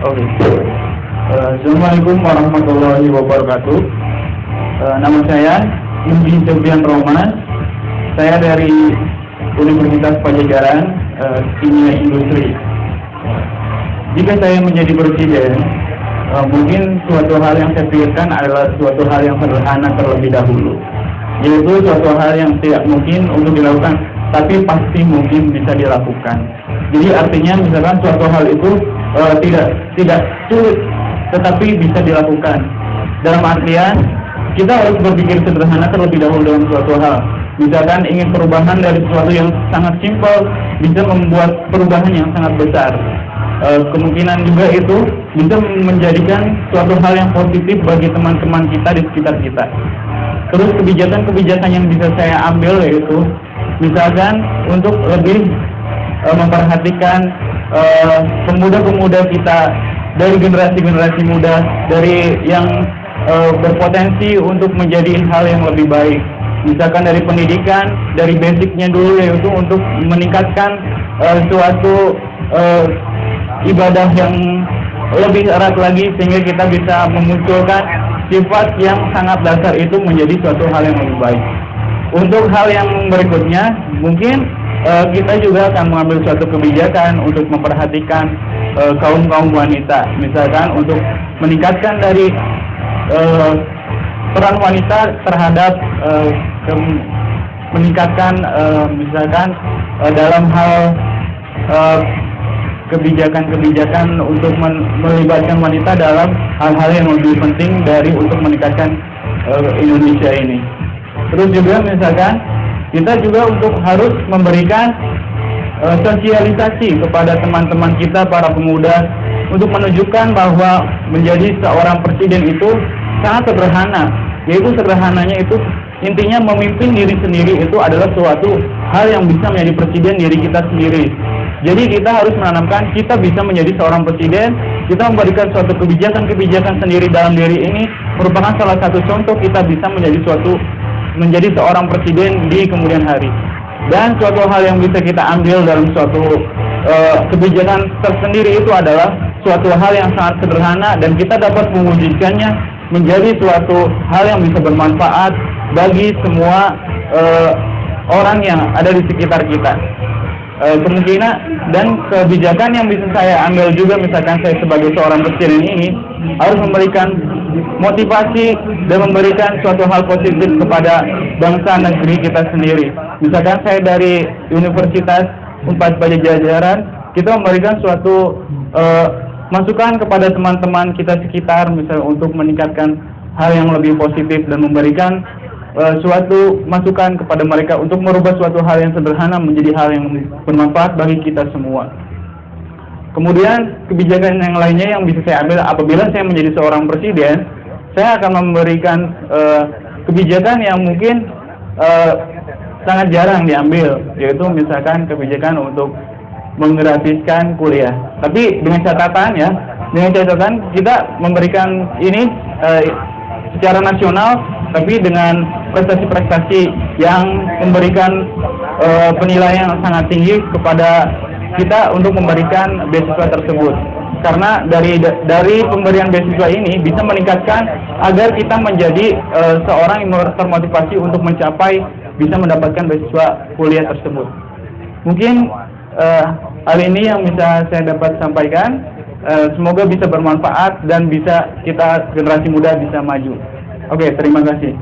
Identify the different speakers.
Speaker 1: Oke. Assalamualaikum warahmatullahi wabarakatuh. Nama saya Indi Sofian Roman. Saya dari Universitas Pajajaran, Kimia Industri. Jika saya menjadi presiden, mungkin suatu hal yang saya pikirkan adalah suatu hal yang sederhana terlebih dahulu, yaitu suatu hal yang tidak mungkin untuk dilakukan, tapi pasti mungkin bisa dilakukan. Jadi artinya misalkan suatu hal itu tidak sulit, tetapi bisa dilakukan. Dalam artian kita harus berpikir sederhana terlebih dahulu dalam suatu hal. Misalkan ingin perubahan dari sesuatu yang sangat simpel bisa membuat perubahan yang sangat besar. Kemungkinan juga itu bisa menjadikan suatu hal yang positif bagi teman-teman kita di sekitar kita. Terus kebijakan-kebijakan yang bisa saya ambil yaitu misalkan untuk lebih memperhatikan pemuda-pemuda kita, dari generasi-generasi muda, dari yang berpotensi untuk menjadi hal yang lebih baik. Misalkan dari pendidikan, dari basicnya dulu, yaitu untuk meningkatkan suatu ibadah yang lebih erat lagi, sehingga kita bisa memunculkan sifat yang sangat dasar itu menjadi suatu hal yang lebih baik. Untuk hal yang berikutnya, mungkin kita juga akan mengambil suatu kebijakan untuk memperhatikan kaum wanita, misalkan untuk meningkatkan dari peran wanita terhadap meningkatkan misalkan dalam hal kebijakan-kebijakan untuk melibatkan wanita dalam hal-hal yang lebih penting dari untuk meningkatkan Indonesia ini. Terus juga misalkan kita juga untuk harus memberikan sosialisasi kepada teman-teman kita, para pemuda, untuk menunjukkan bahwa menjadi seorang presiden itu sangat sederhana, yaitu sederhananya itu intinya memimpin diri sendiri itu adalah suatu hal yang bisa menjadi presiden diri kita sendiri. Jadi kita harus menanamkan kita bisa menjadi seorang presiden, kita memberikan suatu kebijakan-kebijakan sendiri dalam diri ini merupakan salah satu contoh kita bisa menjadi seorang presiden di kemudian hari. Dan suatu hal yang bisa kita ambil dalam suatu kebijakan tersendiri itu adalah suatu hal yang sangat sederhana dan kita dapat mewujudkannya menjadi suatu hal yang bisa bermanfaat bagi semua orang yang ada di sekitar kita. Kemungkinan dan kebijakan yang bisa saya ambil juga, misalkan saya sebagai seorang presiden ini harus memberikan motivasi dan memberikan suatu hal positif kepada bangsa negeri kita sendiri. Misalkan saya dari Universitas Unpad Pajajaran, kita memberikan suatu masukan kepada teman-teman kita sekitar, misalnya untuk meningkatkan hal yang lebih positif dan memberikan suatu masukan kepada mereka untuk merubah suatu hal yang sederhana menjadi hal yang bermanfaat bagi kita semua. Kemudian kebijakan yang lainnya yang bisa saya ambil apabila saya menjadi seorang presiden, saya akan memberikan kebijakan yang mungkin sangat jarang diambil, yaitu misalkan kebijakan untuk menggratiskan kuliah. Tapi dengan catatan kita memberikan ini secara nasional, tapi dengan prestasi-prestasi yang memberikan penilaian yang sangat tinggi kepada kita untuk memberikan beasiswa tersebut. Karena dari pemberian beasiswa ini bisa meningkatkan agar kita menjadi seorang yang termotivasi untuk mencapai bisa mendapatkan beasiswa kuliah tersebut. Mungkin hal ini yang bisa saya dapat sampaikan. Semoga bisa bermanfaat dan bisa kita generasi muda bisa maju. Oke, terima kasih.